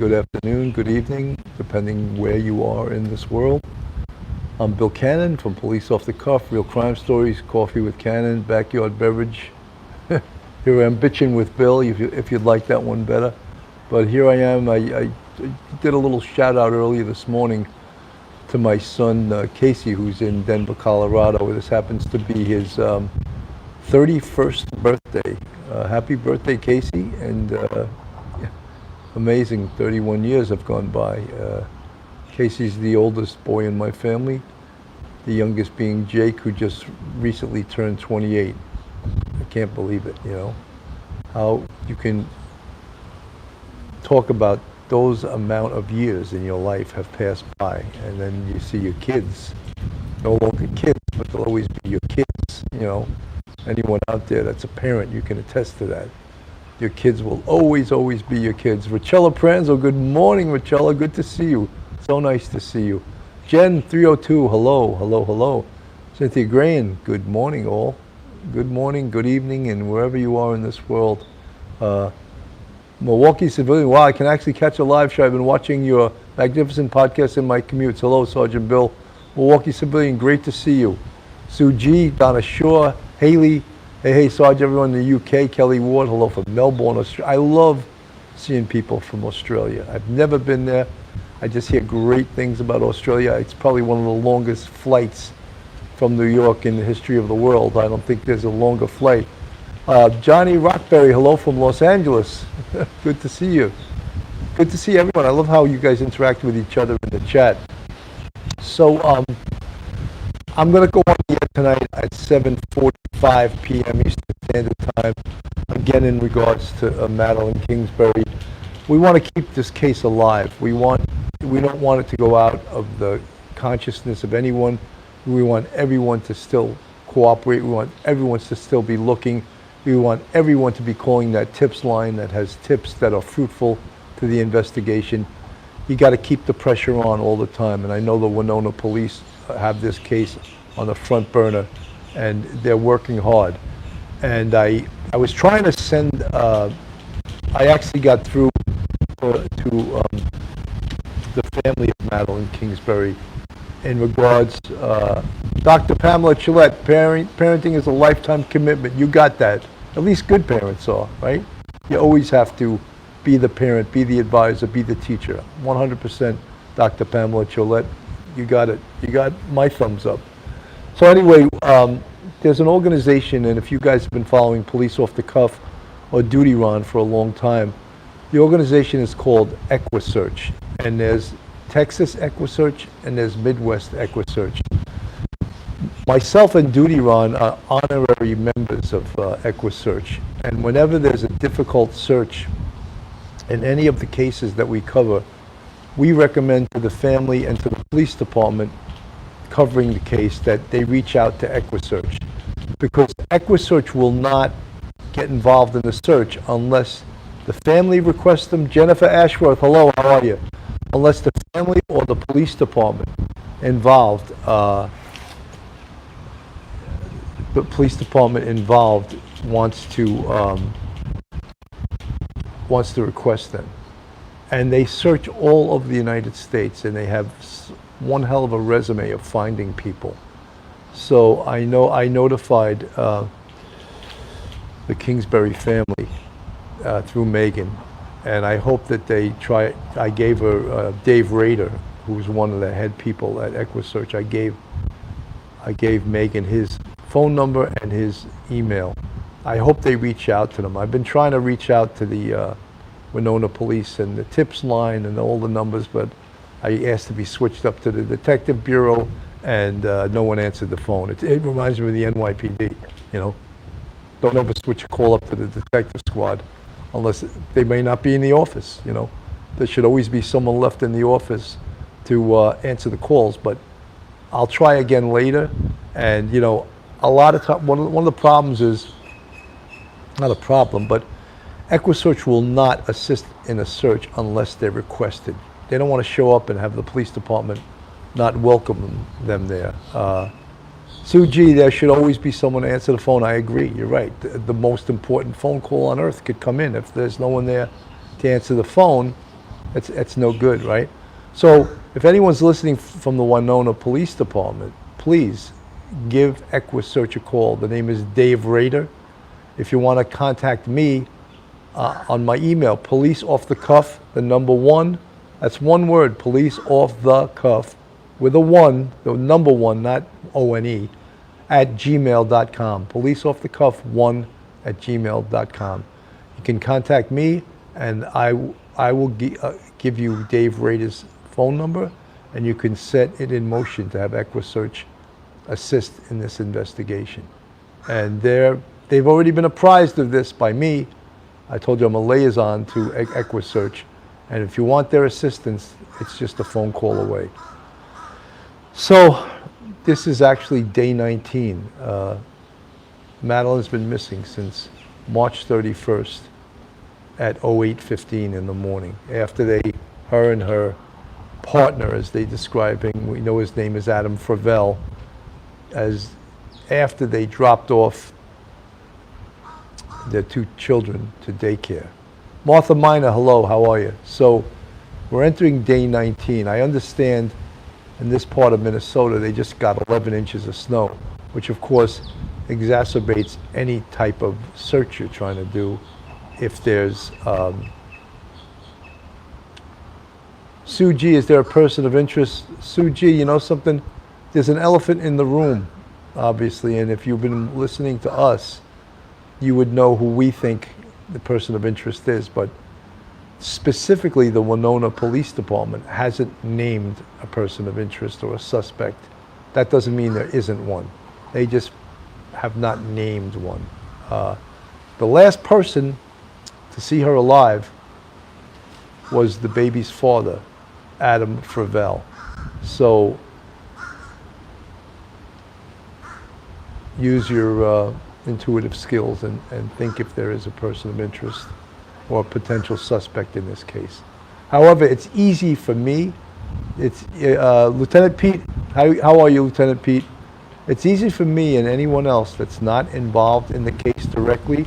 good afternoon, good evening, depending where you are in this world. I'm Bill Cannon from Police Off the Cuff, Real Crime Stories, Coffee with Cannon, Backyard Beverage. Here I am bitching with Bill, if you'd like that one better. But here I am. I did a little shout out earlier this morning to my son Casey, who's in Denver, Colorado. This happens to be his 31st birthday. Happy birthday, Casey. And amazing, 31 years have gone by. Casey's the oldest boy in my family, the youngest being Jake, who just recently turned 28. I can't believe it, you know, how you can talk about those amount of years in your life have passed by, and then you see your kids, no longer kids, but they'll always be your kids, you know. Anyone out there that's a parent, you can attest to that. Your kids will always, always be your kids. Rachella Pranzo, good morning, Rachella, good to see you. So nice to see you. Jen 302, hello, hello, hello. Cynthia Grahan, good morning all. Good morning, good evening, and wherever you are in this world. Milwaukee Civilian, wow, I can actually catch a live show. I've been watching your magnificent podcast in my commutes. Hello, Sergeant Bill. Milwaukee Civilian, great to see you. Sue G, Donna Shaw, Haley, hey, Sarge, everyone in the UK, Kelly Ward, hello from Melbourne, Australia. I love seeing people from Australia. I've never been there. I just hear great things about Australia. It's probably one of the longest flights from New York in the history of the world. I don't think there's a longer flight. Johnny Rockberry, hello from Los Angeles. Good to see you. Good to see everyone. I love how you guys interact with each other in the chat. So I'm going to go on here tonight at 7:45 p.m. Eastern Standard Time, again in regards to Madeline Kingsbury. We want to keep this case alive. We don't want it to go out of the consciousness of anyone. We want everyone to still cooperate. We want everyone to still be looking. We want everyone to be calling that tips line that has tips that are fruitful to the investigation. You got to keep the pressure on all the time. And I know the Winona police have this case on the front burner, and they're working hard. And I was trying to send, I actually got through to the family of Madeline Kingsbury in regards, Dr. Pamela Chillette, parenting is a lifetime commitment. You got that. At least good parents are, right? You always have to be the parent, be the advisor, be the teacher. 100% Dr. Pamela Chillette. You got it. You got my thumbs up. So anyway, there's an organization, and if you guys have been following Police Off the Cuff or Duty Ron for a long time, the organization is called EquiSearch, and there's Texas EquiSearch and there's Midwest EquiSearch. Myself and Duty Ron are honorary members of EquiSearch, and whenever there's a difficult search in any of the cases that we cover, we recommend to the family and to the police department covering the case that they reach out to EquiSearch, because EquiSearch will not get involved in the search unless the family requests them. Jennifer Ashworth, hello, how are you? Unless the family or the police department involved, the police department involved wants to request them. And they search all over the United States, and they have one hell of a resume of finding people. So I notified the Kingsbury family through Megan, and I hope that they try. I gave her Dave Rader, who's one of the head people at EquiSearch. I gave Megan his phone number and his email. I hope they reach out to them. I've been trying to reach out to the Winona police and the tips line and all the numbers, but I asked to be switched up to the detective bureau, and no one answered the phone. It reminds me of the NYPD, you know. Don't ever switch a call up to the detective squad unless they may not be in the office, you know. There should always be someone left in the office to answer the calls, but I'll try again later. And, you know, a lot of time, one of the problems is, not a problem, but EquiSearch will not assist in a search unless they're requested. They don't want to show up and have the police department not welcome them there. Sue G, there should always be someone to answer the phone. I agree, you're right. The most important phone call on earth could come in. If there's no one there to answer the phone, It's no good, right? So if anyone's listening from the Winona Police Department, please give EquiSearch a call. The name is Dave Rader. If you want to contact me on my email, policeoffthecuff, the number 1, that's one word, policeoffthecuff, with a 1, the number 1, not O-N-E, at gmail.com. Policeoffthecuff1 at gmail.com. You can contact me, and I will give you Dave Rader's phone number, and you can set it in motion to have EquiSearch assist in this investigation. And they've already been apprised of this by me. I told you I'm a liaison to EquiSearch, and if you want their assistance, it's just a phone call away. So this is actually day 19. Madeline's been missing since March 31st at 08:15 in the morning, after her and her partner, as they describe him, we know his name is Adam Fravel, after they dropped off their 2 children to daycare. Martha Miner, hello, how are you? So we're entering day 19. I understand in this part of Minnesota, they just got 11 inches of snow, which of course exacerbates any type of search you're trying to do. If there's, Sue G, is there a person of interest? Sue G, you know something? There's an elephant in the room, obviously, and if you've been listening to us, you would know who we think the person of interest is, but specifically the Winona Police Department hasn't named a person of interest or a suspect. That doesn't mean there isn't one. They just have not named one. The last person to see her alive was the baby's father, Adam Fravel. So use your intuitive skills and think if there is a person of interest or a potential suspect in this case. However, it's easy for me. It's Lieutenant Pete, how are you, Lieutenant Pete? It's easy for me and anyone else that's not involved in the case directly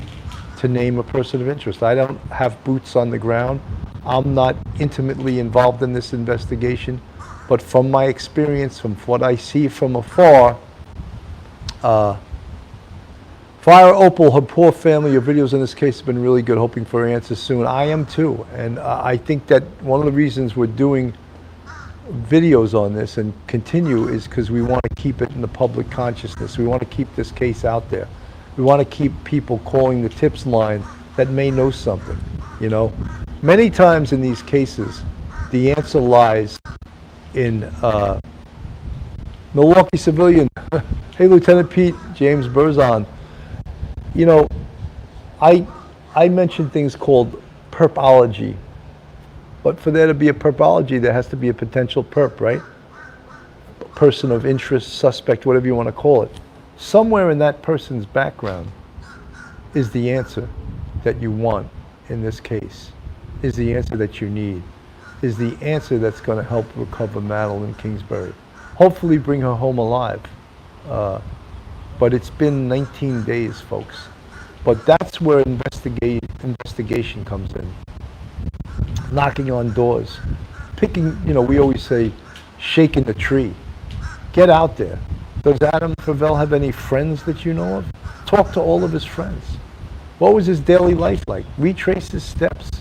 to name a person of interest. I don't have boots on the ground. I'm not intimately involved in this investigation, but from my experience, from what I see from afar, Fire Opal, her poor family, your videos in this case have been really good, hoping for answers soon. I am too, and I think that one of the reasons we're doing videos on this and continue is because we want to keep it in the public consciousness. We want to keep this case out there. We want to keep people calling the tips line that may know something, you know. Many times in these cases, the answer lies in Milwaukee civilian. Hey, Lieutenant Pete, James Burzon. You know, I mentioned things called perpology, but for there to be a perpology, there has to be a potential perp, right? Person of interest, suspect, whatever you want to call it. Somewhere in that person's background is the answer that you want in this case, is the answer that you need, is the answer that's going to help recover Madeline Kingsbury. Hopefully bring her home alive. But it's been 19 days, folks. But that's where investigation comes in. Knocking on doors. Picking, you know, we always say, shaking the tree. Get out there. Does Adam Fravel have any friends that you know of? Talk to all of his friends. What was his daily life like? Retrace his steps.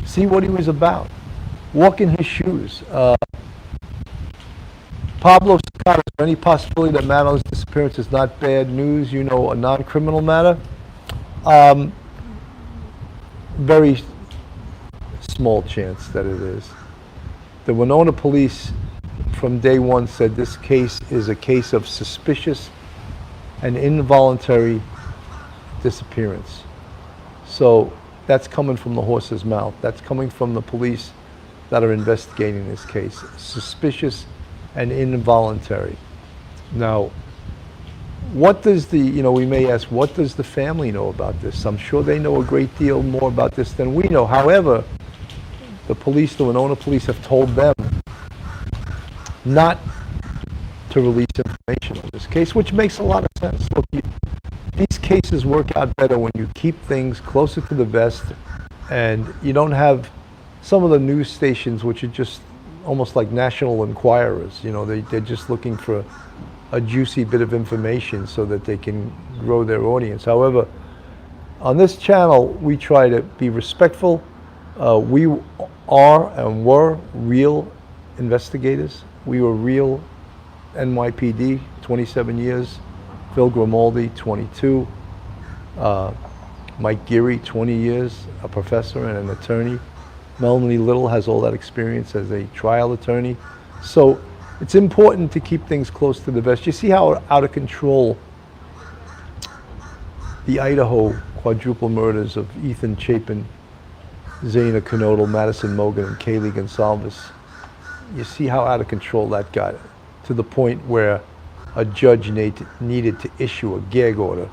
See what he was about. Walk in his shoes. Pablo Scott, is there any possibility that Madeline's disappearance is not bad news, you know, a non-criminal matter? Very small chance that it is. The Winona police from day one said this case is a case of suspicious and involuntary disappearance. So that's coming from the horse's mouth. That's coming from the police that are investigating this case. Suspicious and involuntary. Now, what does the, you know, we may ask, what does the family know about this? I'm sure they know a great deal more about this than we know. However, the police, the Winona police, have told them not to release information on this case, which makes a lot of sense. Look, these cases work out better when you keep things closer to the vest and you don't have some of the news stations, which are just almost like national enquirers, they're just looking for a juicy bit of information so that they can grow their audience. However, on this channel, we try to be respectful. We are and were real investigators. We were real NYPD, 27 years. Phil Grimaldi, 22. Mike Geary, 20 years, a professor and an attorney. Melanie Little has all that experience as a trial attorney. So it's important to keep things close to the vest. You see how out of control the Idaho quadruple murders of Ethan Chapin, Zaina Knodel, Madison Mogan, and Kaylee Gonsalves. You see how out of control that got, to the point where a judge needed to issue a gag order.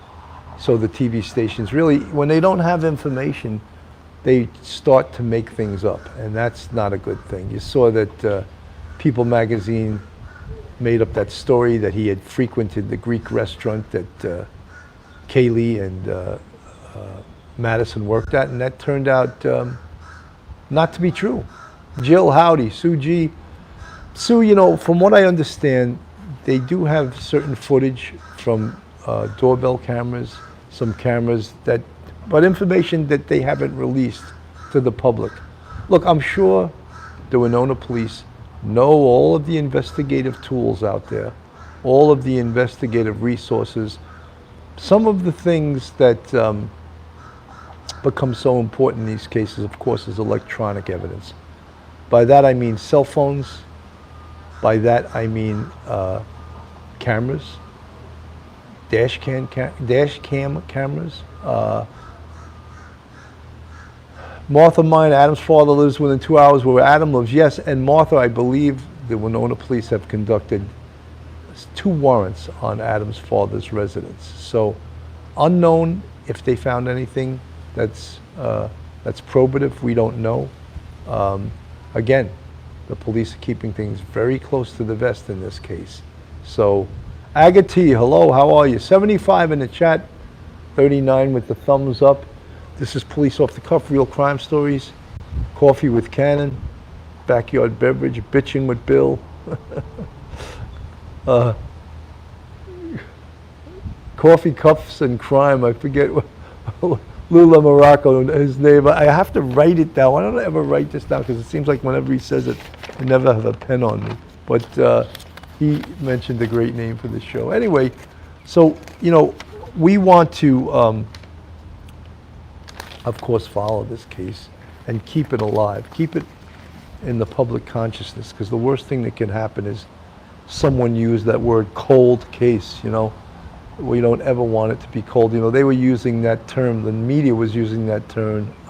So the TV stations really, when they don't have information, they start to make things up, and that's not a good thing. You saw that People magazine made up that story that he had frequented the Greek restaurant that Kaylee and Madison worked at, and that turned out not to be true. Jill Howdy, Sue G. Sue, from what I understand, they do have certain footage from doorbell cameras, some cameras but information that they haven't released to the public. Look, I'm sure the Winona police know all of the investigative tools out there, all of the investigative resources. Some of the things that become so important in these cases, of course, is electronic evidence. By that I mean cell phones. By that I mean cameras, dash cam cameras. Martha Mine, Adam's father, lives within 2 hours where Adam lives. Yes, and Martha, I believe the Winona police have conducted 2 warrants on Adam's father's residence. So, unknown if they found anything that's probative. We don't know. Again, the police are keeping things very close to the vest in this case. So, Agati, hello, how are you? 75 in the chat, 39 with the thumbs up. This is Police Off the Cuff, Real Crime Stories. Coffee with Cannon, Backyard Beverage, Bitching with Bill. Coffee, Cuffs, and Crime, I forget what, Lula Morocco, his name. I have to write it down. I don't ever write this down because it seems like whenever he says it, I never have a pen on me. But he mentioned a great name for the show. Anyway, so, we want to, of course, follow this case and keep it alive, keep it in the public consciousness, because the worst thing that can happen is someone use that word cold case. We don't ever want it to be cold. They were using that term, the media was using that term,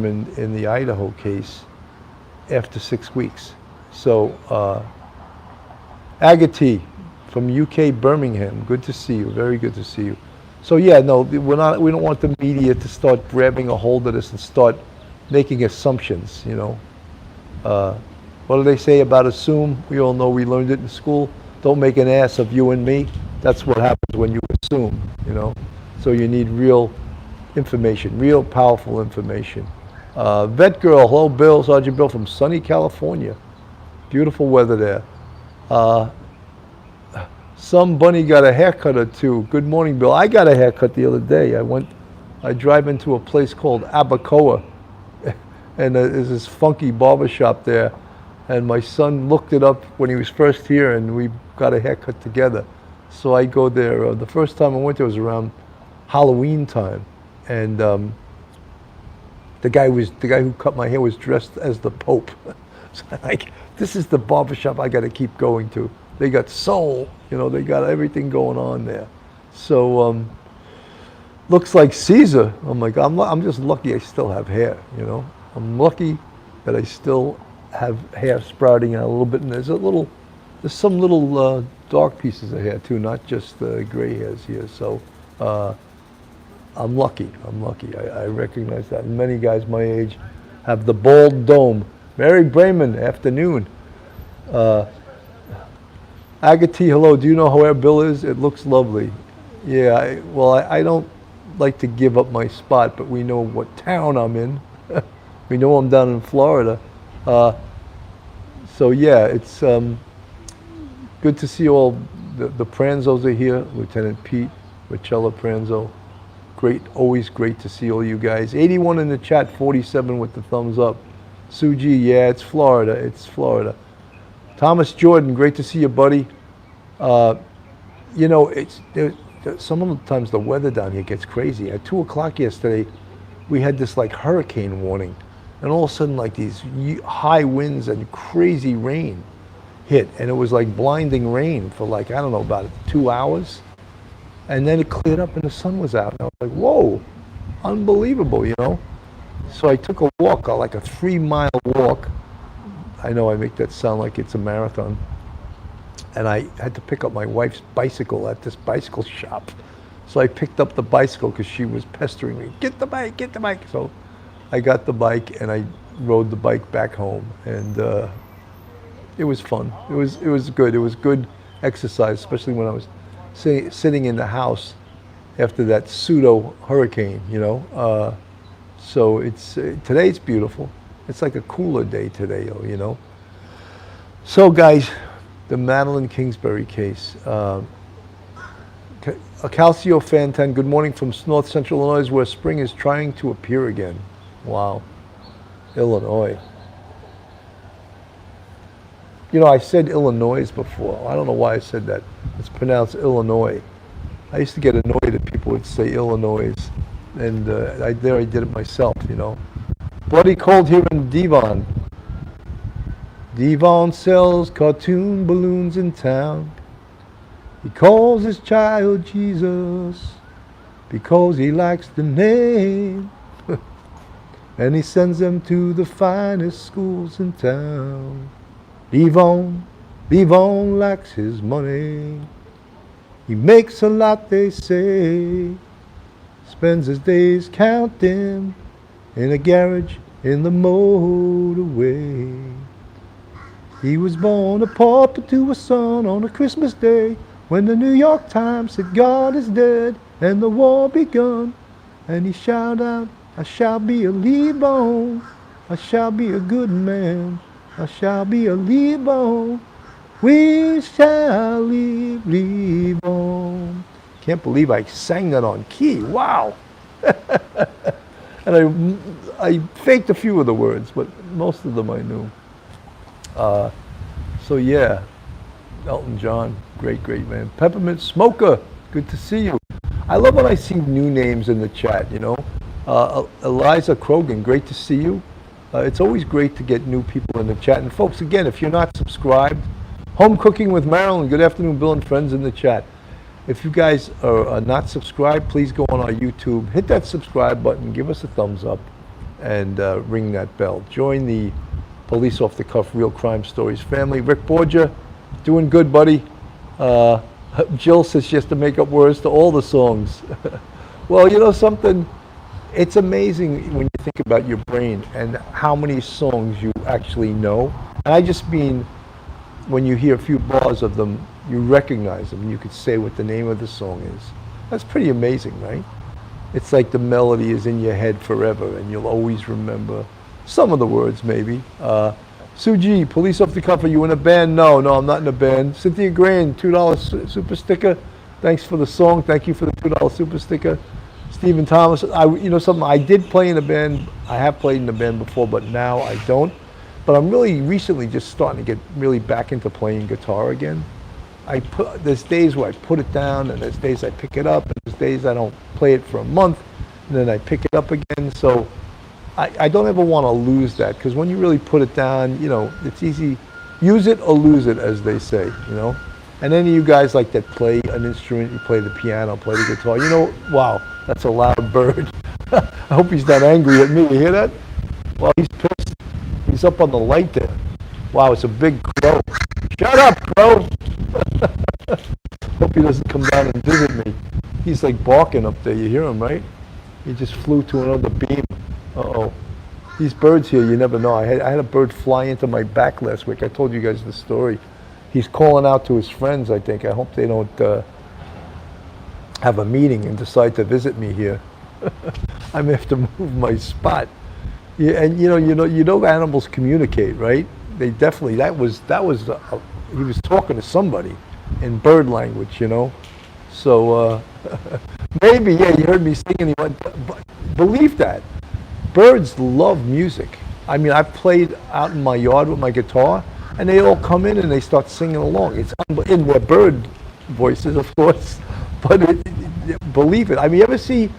in the Idaho case after 6 weeks. So, Agati from UK Birmingham, good to see you, very good to see you. So yeah, no, we don't want the media to start grabbing a hold of this and start making assumptions, What do they say about assume? We all know, we learned it in school. Don't make an ass of you and me. That's what happens when you assume, So you need real information, real powerful information. Vet Girl, hello Bill, Sergeant Bill from sunny California. Beautiful weather there. Some bunny got a haircut or two. Good morning, Bill. I got a haircut the other day. I drive into a place called Abacoa, and there's this funky barbershop there. And my son looked it up when he was first here, and we got a haircut together. So I go there. The first time I went there was around Halloween time, and the guy who cut my hair was dressed as the Pope. So this is the barbershop I got to keep going to. They got soul, they got everything going on there. So looks like Caesar. I'm like, I'm just lucky I still have hair. I'm lucky that I still have hair sprouting out a little bit, and there's some little dark pieces of hair too, not just gray hairs here. So I'm lucky. I recognize that. And many guys my age have the bald dome. Mary Brayman, afternoon. Agati, hello. Do you know how our bill is? It looks lovely. Yeah. I don't like to give up my spot, but we know what town I'm in. We know I'm down in Florida. So yeah, it's good to see all the Pranzos are here. Lieutenant Pete, Richella Pranzo. Great, always great to see all you guys. 81 in the chat, 47 with the thumbs up. Suji, yeah, it's Florida. It's Florida. Thomas Jordan, great to see you, buddy. You know, some of the times the weather down here gets crazy. At 2 o'clock yesterday, we had this like hurricane warning, and all of a sudden like these high winds and crazy rain hit, and it was like blinding rain for like, I don't know, about 2 hours. And then it cleared up and the sun was out. And I was like, whoa, unbelievable, you know? So I took a walk, like a 3-mile walk. I know I make that sound like it's a marathon. And I had to pick up my wife's bicycle at this bicycle shop. So I picked up the bicycle because she was pestering me, get the bike, get the bike. So I got the bike and I rode the bike back home. And it was fun. It was good. It was good exercise, especially when I was sitting in the house after that pseudo hurricane, you know. So today it's beautiful. It's like a cooler day today, you know. So guys, the Madeline Kingsbury case. Calcio Fan 10, good morning from North Central Illinois, where spring is trying to appear again. Wow, Illinois. You know, I said Illinois before. I don't know why I said that. It's pronounced Illinois. I used to get annoyed that people would say Illinois, and I did it myself, you know. Bloody cold here in Devon. Devon sells cartoon balloons in town. He calls his child Jesus because he likes the name. And he sends them to the finest schools in town. Devon likes his money. He makes a lot, they say. Spends his days counting in a garage in the motorway. He was born a pauper to a son on a Christmas day, when the New York Times said God is dead and the war begun. And he shouted out, I shall be a Levon, I shall be a good man, I shall be a Levon, we shall live on. Can't believe I sang that on key, wow. And I faked a few of the words, but most of them I knew. So yeah, Elton John, great man. Peppermint Smoker, good to see you. I love when I see new names in the chat, you know. Eliza Krogan, great to see you. It's always great to get new people in the chat. And folks, again, if you're not subscribed, Home Cooking with Marilyn, good afternoon, Bill and friends in the chat. If you guys are not subscribed, please go on our YouTube, hit that subscribe button, give us a thumbs up, and ring that bell. Join the Police Off the Cuff Real Crime Stories family. Rick Borgia, doing good, buddy. Jill says she has to make up words to all the songs. Well, you know something? It's amazing when you think about your brain and how many songs you actually know. And I just mean, when you hear a few bars of them, you recognize them. You could say what the name of the song is. That's pretty amazing, right? It's like the melody is in your head forever and you'll always remember some of the words, maybe. Suji, Police Off the Cuff, are you in a band? No, I'm not in a band. Cynthia Grain, $2 super sticker. Thanks for the song. Thank you for the $2 super sticker. Stephen Thomas, you know something, I did play in a band. I have played in a band before, but now I don't. But I'm really recently just starting to get really back into playing guitar again. There's days where I put it down, and there's days I pick it up, and there's days I don't play it for a month, and then I pick it up again. So I don't ever want to lose that, because when you really put it down, you know, it's easy. Use it or lose it, as they say, you know. And any of you guys like that play an instrument, you play the piano, play the guitar, you know, wow, that's a loud bird. I hope he's not angry at me. You hear that? Well, he's pissed. He's up on the light there. Wow, it's a big crow. Shut up, crow! Hope he doesn't come down and visit me. He's like barking up there. You hear him, right? He just flew to another beam. Uh-oh. These birds here, you never know. I had a bird fly into my back last week. I told you guys the story. He's calling out to his friends, I think. I hope they don't have a meeting and decide to visit me here. I may have to move my spot. Yeah, and animals communicate, right? They definitely, he was talking to somebody in bird language, So maybe, yeah, you heard me singing. Believe that. Birds love music. I mean, I've played out in my yard with my guitar, and they all come in and they start singing along. It's in their bird voices, of course, but believe it. I mean, you ever see,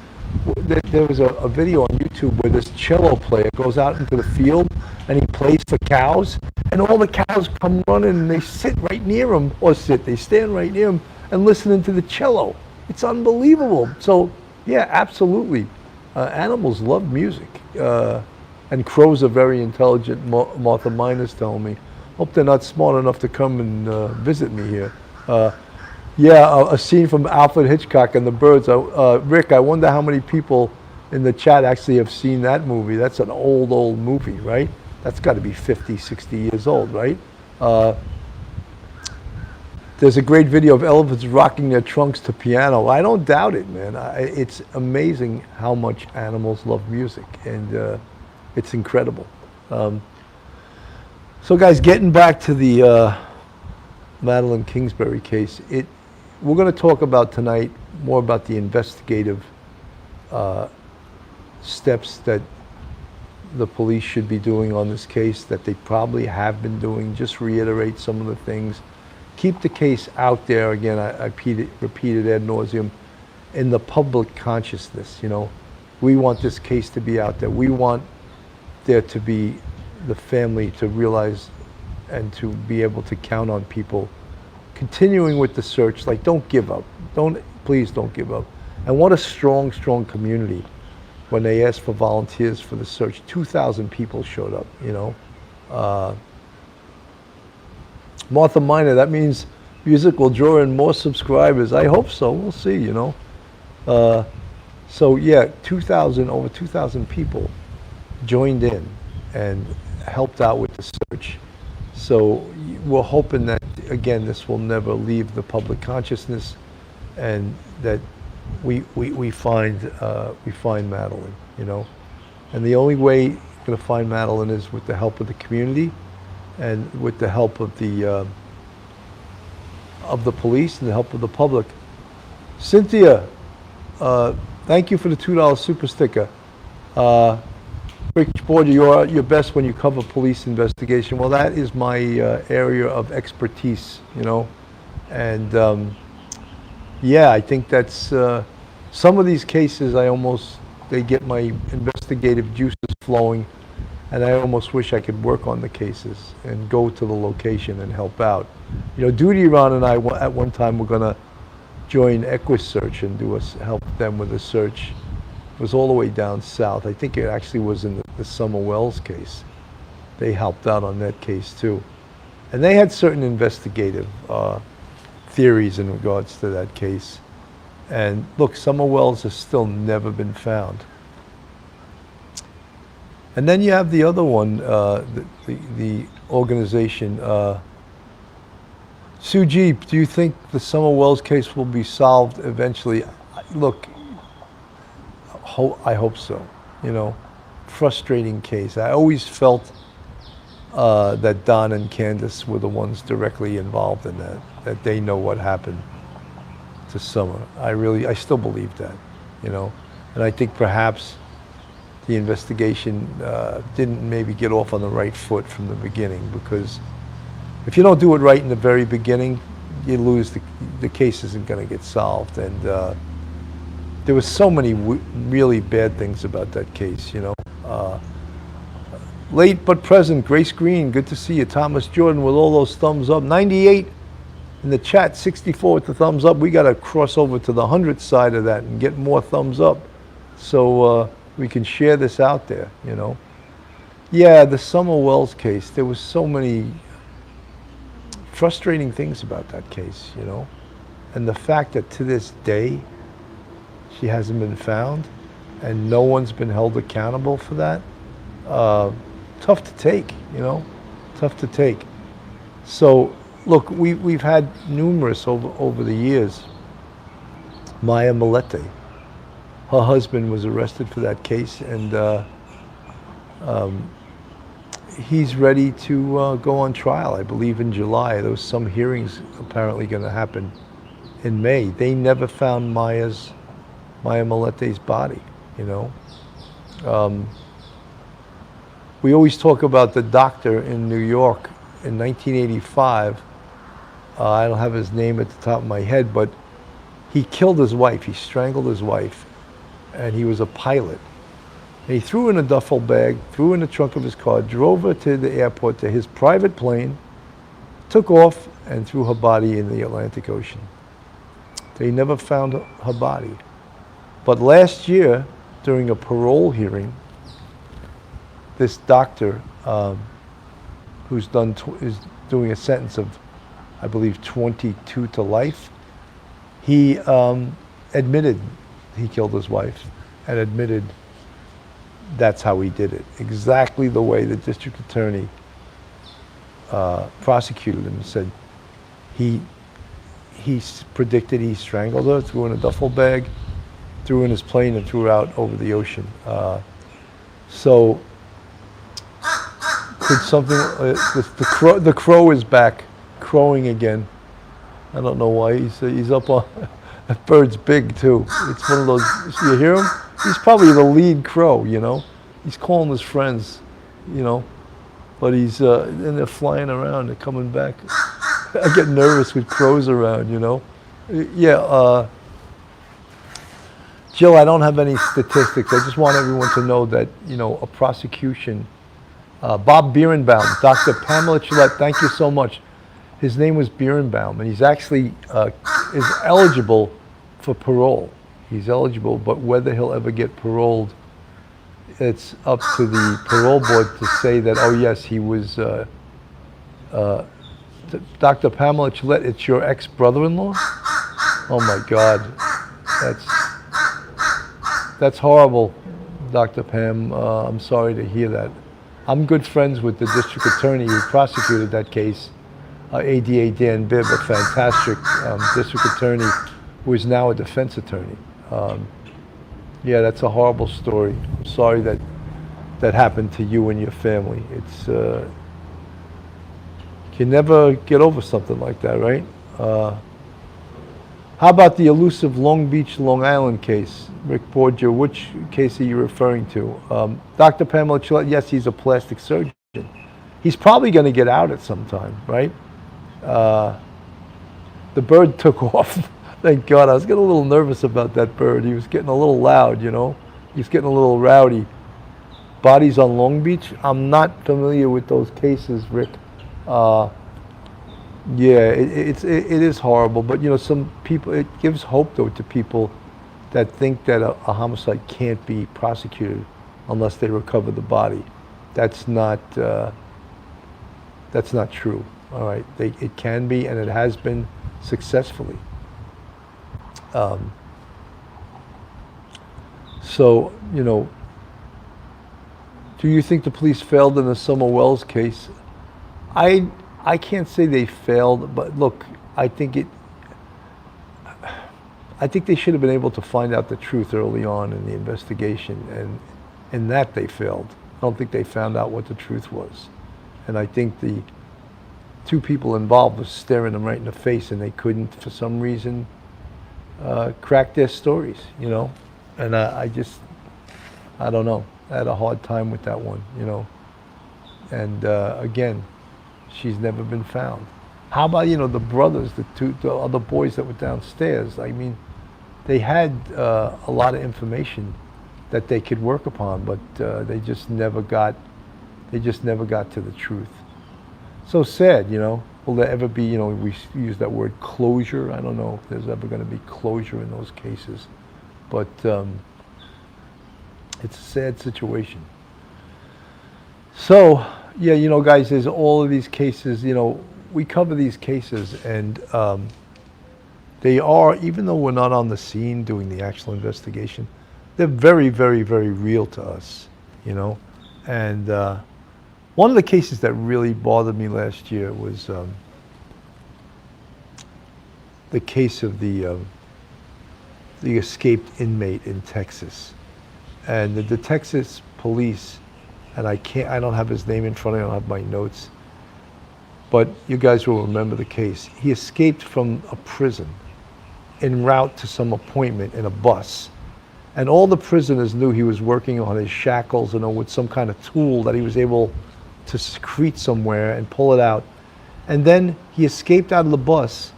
there was a video on YouTube where this cello player goes out into the field and he plays for cows, and all the cows come running and they sit right near him, they stand right near him and listening to the cello. It's unbelievable. So, yeah, absolutely. Animals love music. And crows are very intelligent, Martha Miner's telling me. Hope they're not smart enough to come and visit me here. Yeah, a scene from Alfred Hitchcock and the Birds. Rick, I wonder how many people in the chat actually have seen that movie. That's an old movie, right? That's got to be 50, 60 years old, right? There's a great video of elephants rocking their trunks to piano. I don't doubt it, man. It's amazing how much animals love music, and it's incredible. So guys, getting back to the Madeline Kingsbury case, we're going to talk about tonight more about the investigative steps that the police should be doing on this case, that they probably have been doing. Just reiterate some of the things. Keep the case out there, again, I repeated ad nauseum, in the public consciousness. We want this case to be out there. We want there to be the family to realize and to be able to count on people continuing with the search. Like, don't give up. Please don't give up. And what a strong community. When they asked for volunteers for the search, 2,000 people showed up, Martha Miner, that means music will draw in more subscribers. I hope so. We'll see, So yeah, over 2,000 people joined in and helped out with the search. So we're hoping that, again, this will never leave the public consciousness, and that we find Madeline, And the only way you're going to find Madeline is with the help of the community, and with the help of the police and the help of the public. Cynthia, thank you for the $2 super sticker. Rick Borgia, you are your best when you cover police investigation. Well, that is my area of expertise, and yeah, I think that's some of these cases. They get my investigative juices flowing, and I almost wish I could work on the cases and go to the location and help out. Duty Ron and I at one time were going to join EquiSearch and help them with a search. It was all the way down south. I think it actually was in the Summer Wells case. They helped out on that case too. And they had certain investigative theories in regards to that case. And look, Summer Wells has still never been found. And then you have the other one, the organization. Sue G, do you think the Summer Wells case will be solved eventually? Look, I hope so. Frustrating case. I always felt that Don and Candace were the ones directly involved in that they know what happened to Summer. I still believe that, and I think perhaps the investigation didn't maybe get off on the right foot from the beginning, because if you don't do it right in the very beginning, you lose the case isn't going to get solved. And there was so many really bad things about that case, Late but present, Grace Green, good to see you. Thomas Jordan with all those thumbs up. 98 in the chat, 64 with the thumbs up. We got to cross over to the 100th side of that and get more thumbs up, so we can share this out there, Yeah, the Summer Wells case, there was so many frustrating things about that case, And the fact that to this day, she hasn't been found and no one's been held accountable for that, tough to take, tough to take. So look, we've had numerous over the years. Maya Malete, her husband was arrested for that case, and he's ready to go on trial, I believe, in July. There was some hearings apparently going to happen in May. They never found Maya Molette's body, you know. We always talk about the doctor in New York in 1985. I don't have his name at the top of my head, but he killed his wife. He strangled his wife, and he was a pilot. And he threw in a duffel bag, threw in the trunk of his car, drove her to the airport, to his private plane, took off, and threw her body in the Atlantic Ocean. They never found her body. But last year, during a parole hearing, this doctor, who's is doing a sentence of, I believe, 22 to life, he admitted he killed his wife and admitted that's how he did it. Exactly the way the district attorney prosecuted him. Said he predicted he strangled her, threw in a duffel bag, threw in his plane, and threw her out over the ocean. So could something, the crow is back, crowing again. I don't know why. He's up on, that bird's big too. It's one of those, you hear him? He's probably the lead crow, you know. He's calling his friends, you know, but he's, and they're flying around, they're coming back. I get nervous with crows around, you know. Yeah, Jill, I don't have any statistics. I just want everyone to know that, you know, a prosecution, Bob Bierenbaum, Dr. Pamela Gillette, thank you so much. His name was Bierenbaum, and he's actually is eligible for parole. He's eligible, but whether he'll ever get paroled, it's up to the parole board to say that, oh yes, he was, Dr. Pamela Gillette, it's your ex-brother-in-law? Oh my God, that's horrible, Dr. Pam. I'm sorry to hear that. I'm good friends with the district attorney who prosecuted that case, ADA Dan Bibb, a fantastic district attorney who is now a defense attorney. Yeah, that's a horrible story. I'm sorry that happened to you and your family. It's you can never get over something like that, right? How about the elusive Long Beach, Long Island case? Rick Borgia, which case are you referring to? Dr. Pamela Gillette, yes, he's a plastic surgeon. He's probably going to get out at some time, right? The bird took off. Thank God. I was getting a little nervous about that bird. He was getting a little loud, you know. He was getting a little rowdy. Bodies on Long Beach? I'm not familiar with those cases, Rick. Yeah, it is horrible, but you know, some people, it gives hope though to people that think that a homicide can't be prosecuted unless they recover the body. That's not true. All right, it can be, and it has been successfully. So you know, do you think the police failed in the Summer Wells case? I can't say they failed, but look, I think they should have been able to find out the truth early on in the investigation, and in that they failed. I don't think they found out what the truth was. And I think the two people involved were staring them right in the face, and they couldn't, for some reason, crack their stories, you know? And I don't know. I had a hard time with that one, you know? And again, she's never been found. How about, you know, the brothers, the other boys that were downstairs? I mean, they had a lot of information that they could work upon, but they just never got to the truth. So sad, you know. Will there ever be, you know, we use that word closure. I don't know if there's ever going to be closure in those cases, but it's a sad situation. So, yeah, you know, guys, there's all of these cases, you know, we cover these cases, and they are, even though we're not on the scene doing the actual investigation, they're very, very, very real to us, you know. And one of the cases that really bothered me last year was the case of the the escaped inmate in Texas. And the Texas police, and I don't have his name in front of me, I don't have my notes, but you guys will remember the case. He escaped from a prison en route to some appointment in a bus. And all the prisoners knew he was working on his shackles and with some kind of tool that he was able to secrete somewhere and pull it out. And then he escaped out of the bus,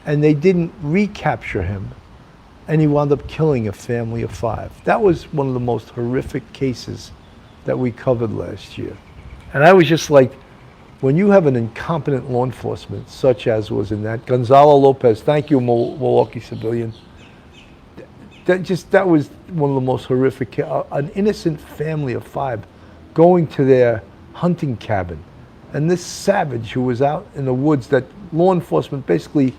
and they didn't recapture him, and he wound up killing a family of 5. That was one of the most horrific cases that we covered last year. And I was just like, when you have an incompetent law enforcement, such as was in that, Gonzalo Lopez, thank you, Milwaukee civilian, that was one of the most horrific, an innocent family of 5 going to their hunting cabin. And this savage who was out in the woods, that law enforcement, basically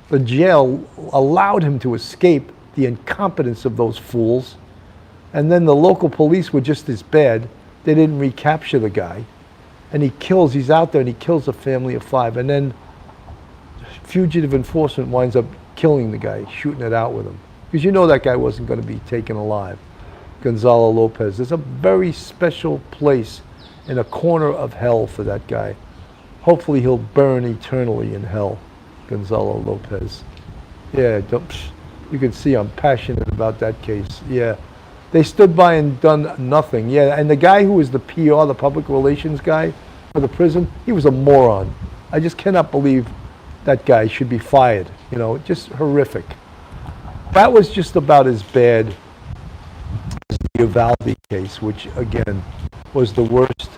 the jail allowed him to escape the incompetence of those fools. And then the local police were just as bad. They didn't recapture the guy. And he's out there and he kills a family of 5. And then fugitive enforcement winds up killing the guy, shooting it out with him. Because you know that guy wasn't going to be taken alive. Gonzalo Lopez. There's a very special place in a corner of hell for that guy. Hopefully he'll burn eternally in hell, Gonzalo Lopez. Yeah, you can see I'm passionate about that case. Yeah, they stood by and done nothing. Yeah, and the guy who was the PR, the public relations guy for the prison, he was a moron. I just cannot believe that guy should be fired. You know, just horrific. That was just about as bad as the Uvalde case, which again was the worst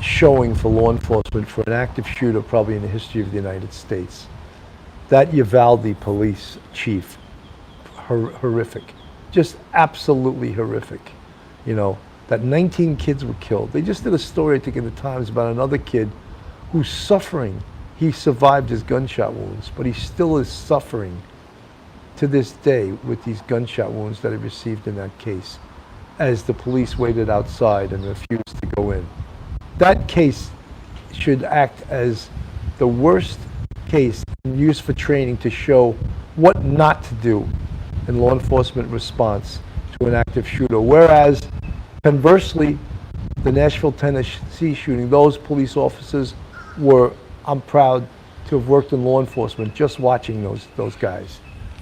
showing for law enforcement for an active shooter probably in the history of the United States. That Uvalde police chief, horrific, just absolutely horrific. You know, that 19 kids were killed. They just did a story, I think, in the Times about another kid who's suffering. He survived his gunshot wounds, but he still is suffering to this day with these gunshot wounds that he received in that case, as the police waited outside and refused to go in. That case should act as the worst case used for training to show what not to do in law enforcement response to an active shooter. Whereas, conversely, the Nashville, Tennessee shooting, those police officers were, I'm proud to have worked in law enforcement just watching those guys.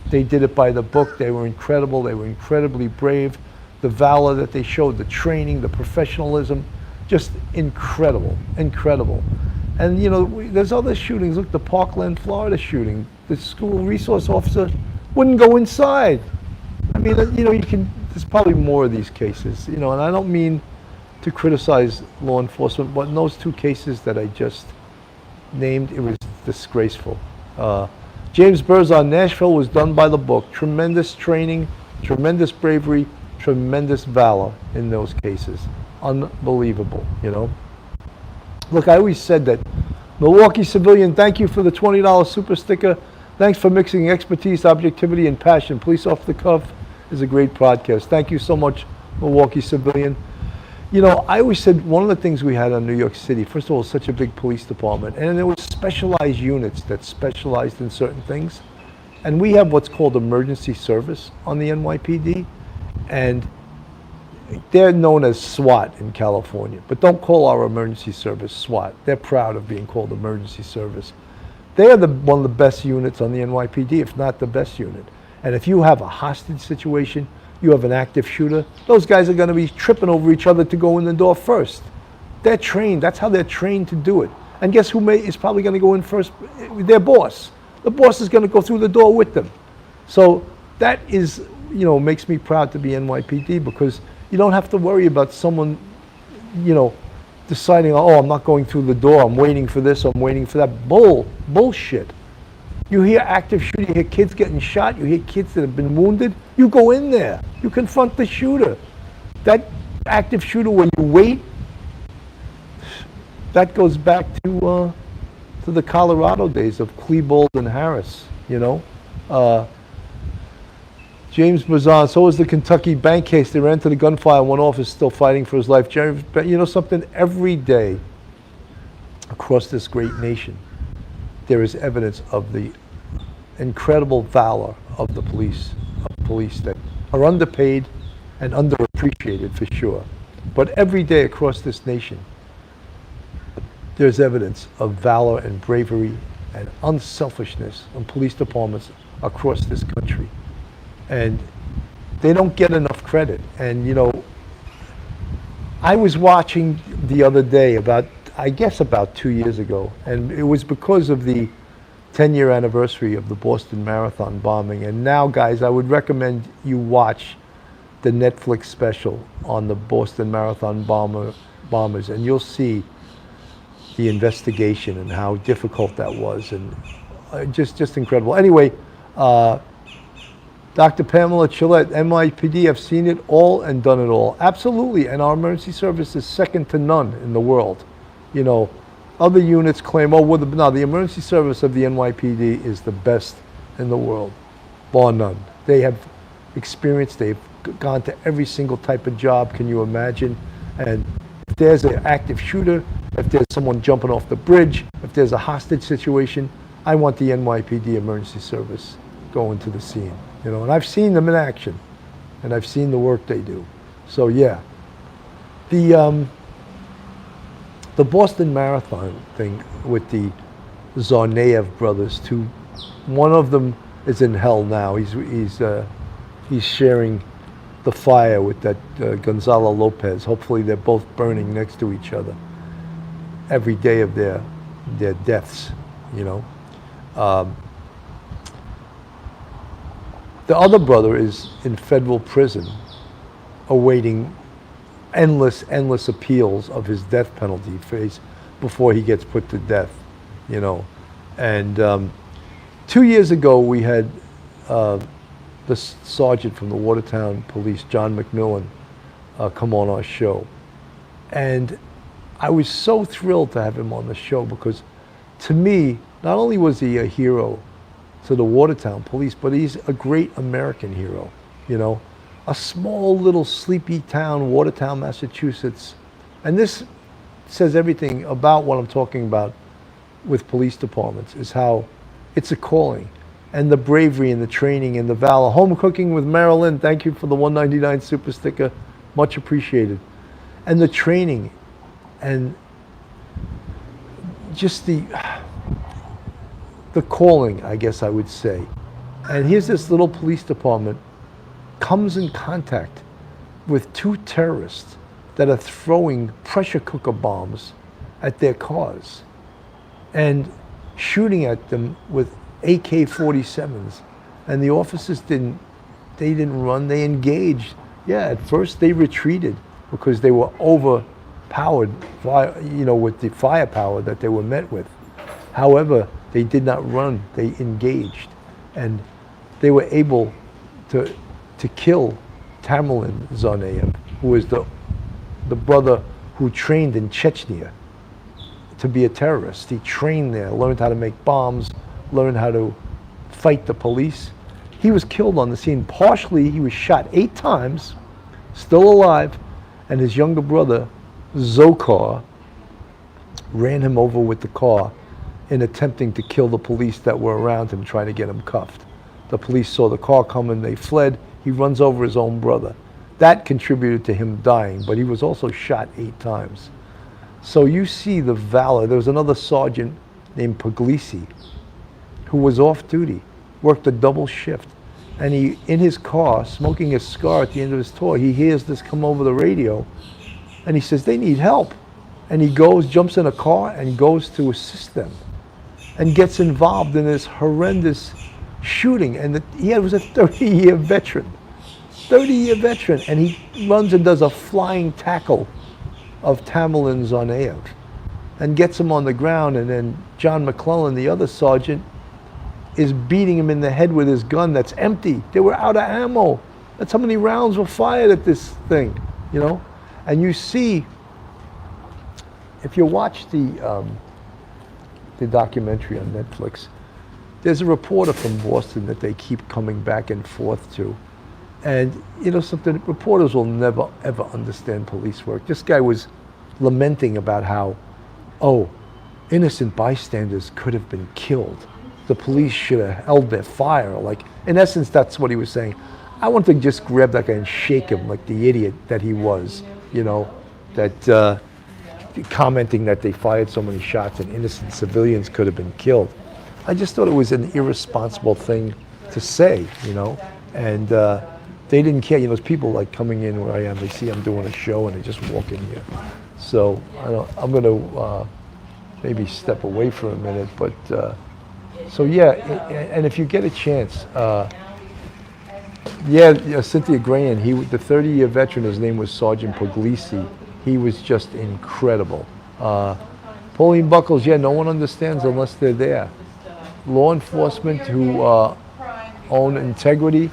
They did it by the book. They were incredible. They were incredibly brave. The valor that they showed, the training, the professionalism, just incredible, incredible. And you know, there's other shootings. Look, the Parkland, Florida shooting. The school resource officer wouldn't go inside. I mean, you know, there's probably more of these cases, you know, and I don't mean to criticize law enforcement, but in those 2 cases that I just named, it was disgraceful. James Burzon, Nashville was done by the book. Tremendous training, tremendous bravery, tremendous valor in those cases. Unbelievable, you know. Look, I always said that. Milwaukee civilian, thank you for the $20 super sticker. Thanks for mixing expertise, objectivity, and passion. Police Off the Cuff is a great podcast. Thank you so much, Milwaukee civilian. You know, I always said one of the things we had in New York City, first of all, such a big police department, and there was specialized units that specialized in certain things. And we have what's called emergency service on the NYPD, and they're known as SWAT in California, but don't call our emergency service SWAT. They're proud of being called emergency service. They are one of the best units on the NYPD, if not the best unit. And if you have a hostage situation, you have an active shooter, those guys are going to be tripping over each other to go in the door first. They're trained. That's how they're trained to do it. And guess who is probably going to go in first? Their boss. The boss is going to go through the door with them. So that is, you know, makes me proud to be NYPD, because you don't have to worry about someone, you know, deciding, oh, I'm not going through the door, I'm waiting for this, I'm waiting for that. Bullshit. You hear active shooting, you hear kids getting shot, you hear kids that have been wounded, you go in there, you confront the shooter. That active shooter, when you wait, that goes back to the Colorado days of Klebold and Harris, you know. James Burzon, so was the Kentucky bank case. They ran to the gunfire, one officer still fighting for his life. You know something, every day across this great nation, there is evidence of the incredible valor of the police police that are underpaid and underappreciated for sure. But every day across this nation, there's evidence of valor and bravery and unselfishness in police departments across this country. And they don't get enough credit. And you know, I was watching the other day about 2 years ago, and it was because of the 10-year anniversary of the Boston Marathon bombing. And now, guys, I would recommend you watch the Netflix special on the Boston Marathon bombers, and you'll see the investigation and how difficult that was, and just incredible. Anyway, Dr. Pamela Chillette, NYPD, I've seen it all and done it all. Absolutely, and our emergency service is second to none in the world. You know, other units claim, the emergency service of the NYPD is the best in the world, bar none. They have experience, they've gone to every single type of job, can you imagine? And if there's an active shooter, if there's someone jumping off the bridge, if there's a hostage situation, I want the NYPD emergency service going to the scene. You know, and I've seen them in action, and I've seen the work they do. So yeah, the Boston Marathon thing with the Tsarnaev brothers, one of them is in hell now. He's sharing the fire with that Gonzalo Lopez. Hopefully they're both burning next to each other every day of their deaths, you know. The other brother is in federal prison awaiting endless appeals of his death penalty phase before he gets put to death, you know. And 2 years ago we had the sergeant from the Watertown Police, John McMillan, come on our show. And I was so thrilled to have him on the show because to me, not only was he a hero to the Watertown Police, but he's a great American hero, you know. A small little sleepy town, Watertown, Massachusetts. And this says everything about what I'm talking about with police departments, is how it's a calling. And the bravery and the training and the valor. Home cooking with Marilyn, thank you for the $1.99 super sticker, much appreciated. And the training and just the calling, I guess I would say. And here's this little police department comes in contact with two terrorists that are throwing pressure cooker bombs at their cars and shooting at them with AK-47s. And the officers didn't run, they engaged. Yeah, at first they retreated because they were overpowered, you know, with the firepower that they were met with. However, they did not run, they engaged. And they were able to kill Tamerlan Tsarnaev, who was the brother who trained in Chechnya to be a terrorist. He trained there, learned how to make bombs, learned how to fight the police. He was killed on the scene. Partially, he was shot 8 times, still alive, and his younger brother, Zokar, ran him over with the car in attempting to kill the police that were around him, trying to get him cuffed. The police saw the car coming, they fled. He runs over his own brother. That contributed to him dying, but he was also shot 8 times. So you see the valor. There was another sergeant named Puglisi who was off duty, worked a double shift, and he, in his car, smoking a cigar at the end of his tour, he hears this come over the radio, and he says, they need help. And he goes, jumps in a car, and goes to assist them, and gets involved in this horrendous shooting. And he was a 30-year veteran, and he runs and does a flying tackle of Tamerlan Tsarnaev and gets him on the ground. And then John McClellan, the other sergeant, is beating him in the head with his gun that's empty. They were out of ammo. That's how many rounds were fired at this thing, you know? And you see, if you watch the documentary on Netflix, there's a reporter from Boston that they keep coming back and forth to. And you know something, reporters will never ever understand police work. This guy was lamenting about how, innocent bystanders could have been killed. The police should have held their fire. Like, in essence, that's what he was saying. I want to just grab that guy and shake him like the idiot that he was, you know, that commenting that they fired so many shots and innocent civilians could have been killed. I just thought it was an irresponsible thing to say, you know, and they didn't care. You know, there's people like coming in where I am, they see I'm doing a show and they just walk in here. So I'm going to maybe step away for a minute, but so yeah, and if you get a chance, Cynthia Grahan, the 30-year veteran, his name was Sergeant Puglisi. He was just incredible. Pauline Buckles, yeah, no one understands unless they're there. Law enforcement who own integrity,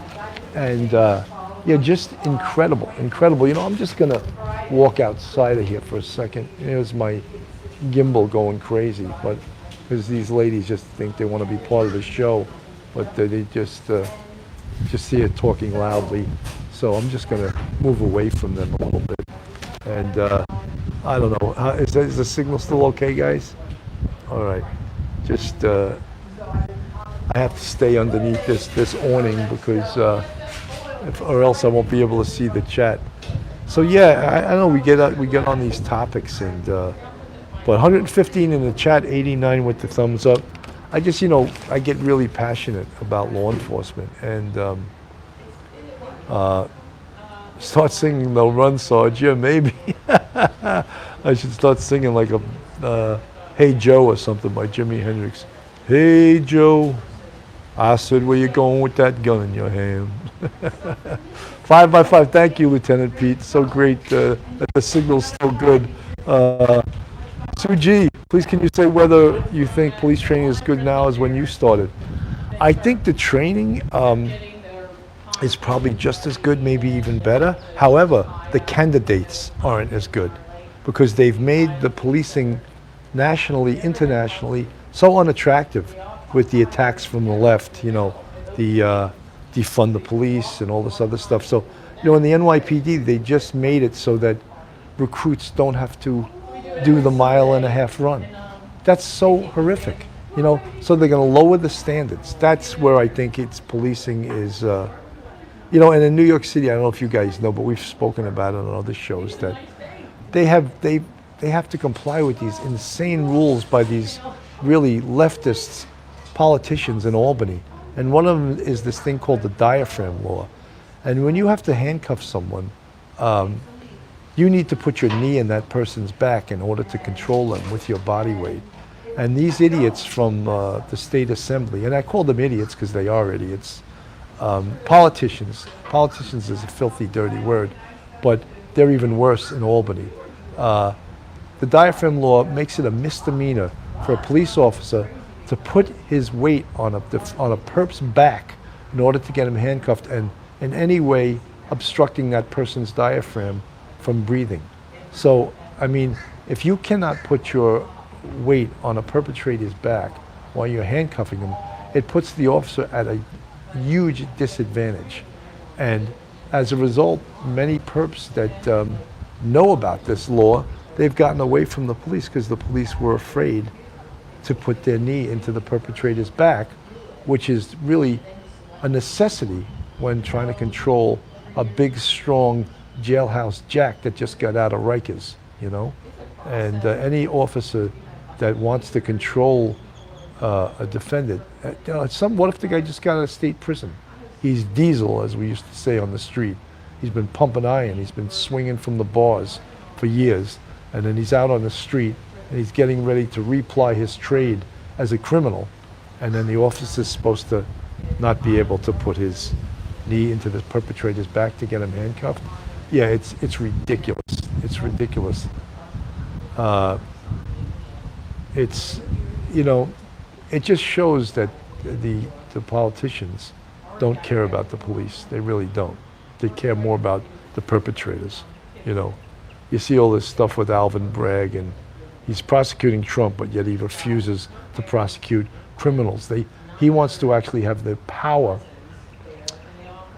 and yeah, just incredible, incredible. You know, I'm just gonna walk outside of here for a second. Here's my gimbal going crazy, but because these ladies just think they want to be part of the show, but they just see it talking loudly. So I'm just gonna move away from them a little bit. And I don't know, is the signal still okay, guys? All right, just I have to stay underneath this awning because or else I won't be able to see the chat. So yeah, I know we get on these topics, and but 115 in the chat, 89 with the thumbs up. I just, you know, I get really passionate about law enforcement, and start singing "They'll Run, Sarge." Yeah, maybe. I should start singing like a "Hey Joe" or something by Jimi Hendrix. Hey Joe, I said, where you going with that gun in your hand? 5x5. Thank you, Lieutenant Pete. So great that the signal's still good. Sue G, please can you say whether you think police training is good now as when you started? I think the training is probably just as good, maybe even better. However, the candidates aren't as good because they've made the policing nationally, internationally, so unattractive with the attacks from the left, you know, the defund the police and all this other stuff. So, you know, in the NYPD, they just made it so that recruits don't have to do the 1.5-mile run. That's so horrific, you know, so they're going to lower the standards. That's where I think it's policing is, you know, and in New York City, I don't know if you guys know, but we've spoken about it on other shows, that they have to comply with these insane rules by these really leftist politicians in Albany. And one of them is this thing called the diaphragm law. And when you have to handcuff someone, you need to put your knee in that person's back in order to control them with your body weight. And these idiots from the state assembly, and I call them idiots because they are idiots, politicians is a filthy, dirty word, but they're even worse in Albany. The diaphragm law makes it a misdemeanor for a police officer to put his weight on a perp's back in order to get him handcuffed and in any way obstructing that person's diaphragm from breathing. So, I mean, if you cannot put your weight on a perpetrator's back while you're handcuffing him, it puts the officer at a huge disadvantage. And as a result, many perps that know about this law, they've gotten away from the police because the police were afraid to put their knee into the perpetrator's back, which is really a necessity when trying to control a big, strong jailhouse jack that just got out of Rikers, you know? And any officer that wants to control a defendant, you know, what if the guy just got out of state prison? He's diesel, as we used to say on the street. He's been pumping iron, he's been swinging from the bars for years, and then he's out on the street and he's getting ready to reply his trade as a criminal, and then the officer's supposed to not be able to put his knee into the perpetrator's back to get him handcuffed. Yeah, it's ridiculous. It's ridiculous. It's, you know, it just shows that the politicians don't care about the police. They really don't. They care more about the perpetrators, you know. You see all this stuff with Alvin Bragg, and he's prosecuting Trump, but yet he refuses to prosecute criminals. He wants to actually have the power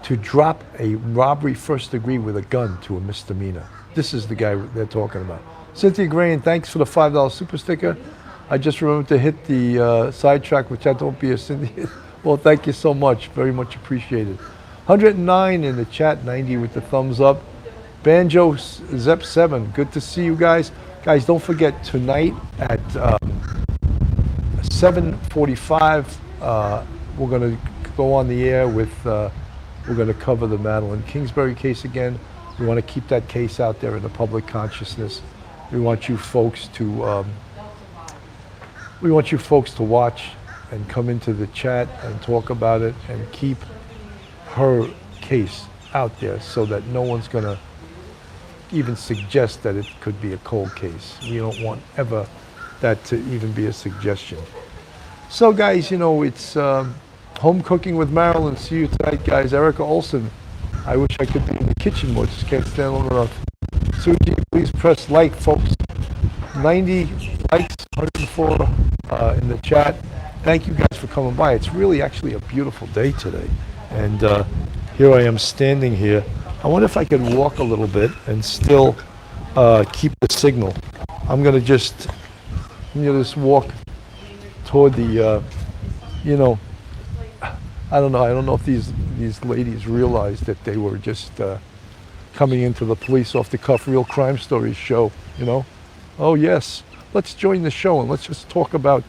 to drop a robbery first degree with a gun to a misdemeanor. This is the guy they're talking about. Cynthia Grahan, thanks for the $5 super sticker. I just remembered to hit the sidetrack, which I don't be a Cynthia. Well, thank you so much. Very much appreciated. 109 in the chat, 90 with the thumbs up. Banjo Zep 7, good to see you guys. Guys, don't forget tonight at 7:45, we're going to go on the air with, we're going to cover the Madeline Kingsbury case again. We want to keep that case out there in the public consciousness. We want you folks to watch and come into the chat and talk about it and keep her case out there so that no one's going to even suggest that it could be a cold case. We don't want ever that to even be a suggestion. So guys, you know, it's home cooking with Marilyn. See you tonight, guys. Erica Olson. I wish I could be in the kitchen more, just can't stand long enough. Suji, please press like, folks. 90 likes, 104 in the chat. Thank you guys for coming by. It's really actually a beautiful day today. And here I am standing here. I wonder if I could walk a little bit and still keep the signal. I'm gonna just walk toward the, you know, I don't know if these ladies realized that they were just coming into the Police Off the Cuff Real Crime Stories show, you know? Oh yes, let's join the show and let's just talk about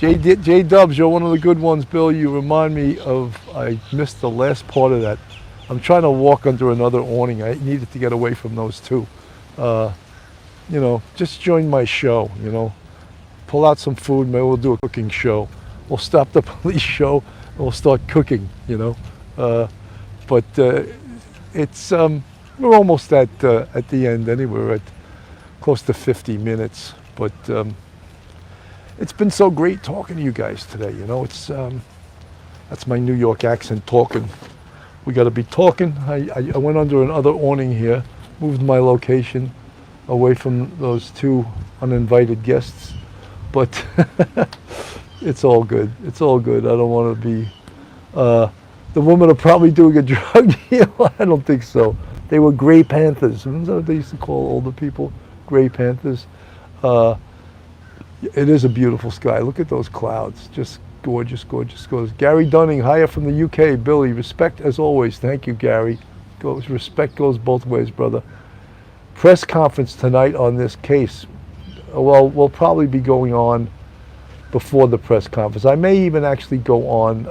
J Dubs, you're one of the good ones, Bill. You remind me of, I missed the last part of that. I'm trying to walk under another awning. I needed to get away from those two. You know, just join my show, you know. Pull out some food, maybe we'll do a cooking show. We'll stop the police show and we'll start cooking, you know. But it's, we're almost at the end anyway. We're at close to 50 minutes. But it's been so great talking to you guys today, you know. It's, that's my New York accent talking. We got to be talking. I went under another awning here, moved my location away from those two uninvited guests. But it's all good. It's all good. I don't want to be, the women are probably doing a drug deal. I don't think so. They were gray panthers. Isn't that what they used to call older people? Gray panthers. It is a beautiful sky. Look at those clouds. Just gorgeous, gorgeous, gorgeous. Gary Dunning, hiya from the UK. Billy, respect as always. Thank you, Gary. Respect goes both ways, brother. Press conference tonight on this case. Well, we'll probably be going on before the press conference. I may even actually go on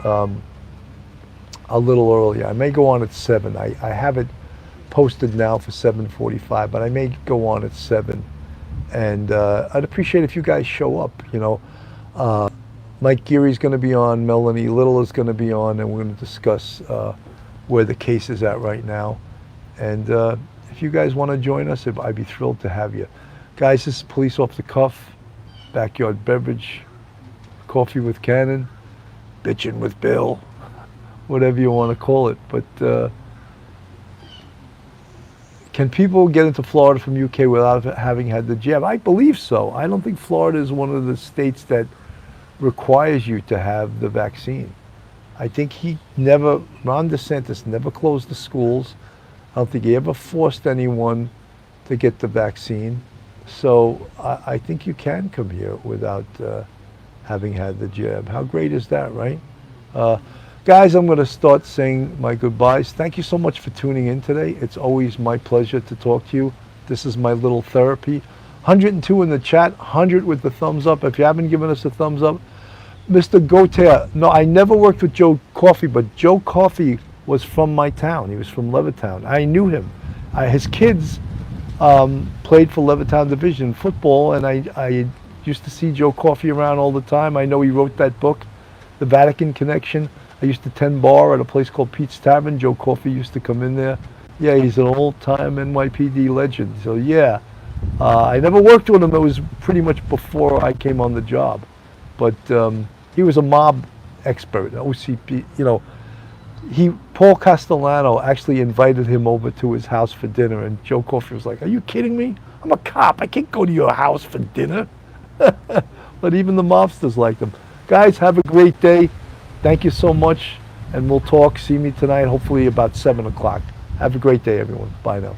a little earlier. I may go on at 7. I have it posted now for 7:45, but I may go on at 7. And I'd appreciate if you guys show up, you know. Mike Geary's going to be on, Melanie Little is going to be on, and we're going to discuss where the case is at right now. And if you guys want to join us, I'd be thrilled to have you. Guys, this is Police Off the Cuff, Backyard Beverage, Coffee with Cannon, Bitchin' with Bill, whatever you want to call it. But can people get into Florida from UK without having had the jab? I believe so. I don't think Florida is one of the states that requires you to have the vaccine. I think Ron DeSantis never closed the schools. I don't think he ever forced anyone to get the vaccine. So I think you can come here without having had the jab. How great is that, right? Guys, I'm going to start saying my goodbyes. Thank you so much for tuning in today. It's always my pleasure to talk to you. This is my little therapy. 102 in the chat, 100 with the thumbs up. If you haven't given us a thumbs up, Mr. Gautier. No, I never worked with Joe Coffey, but Joe Coffey was from my town. He was from Levittown. I knew him. His kids played for Levittown Division football, and I used to see Joe Coffey around all the time. I know he wrote that book, The Vatican Connection. I used to tend bar at a place called Pete's Tavern. Joe Coffey used to come in there. Yeah, he's an old-time NYPD legend. So yeah, I never worked with him. It was pretty much before I came on the job. But he was a mob expert, OCP, you know. Paul Castellano actually invited him over to his house for dinner, and Joe Coffey was like, "Are you kidding me? I'm a cop. I can't go to your house for dinner." But even the mobsters liked him. Guys, have a great day. Thank you so much, and we'll talk. See me tonight, hopefully about 7 o'clock. Have a great day, everyone. Bye now.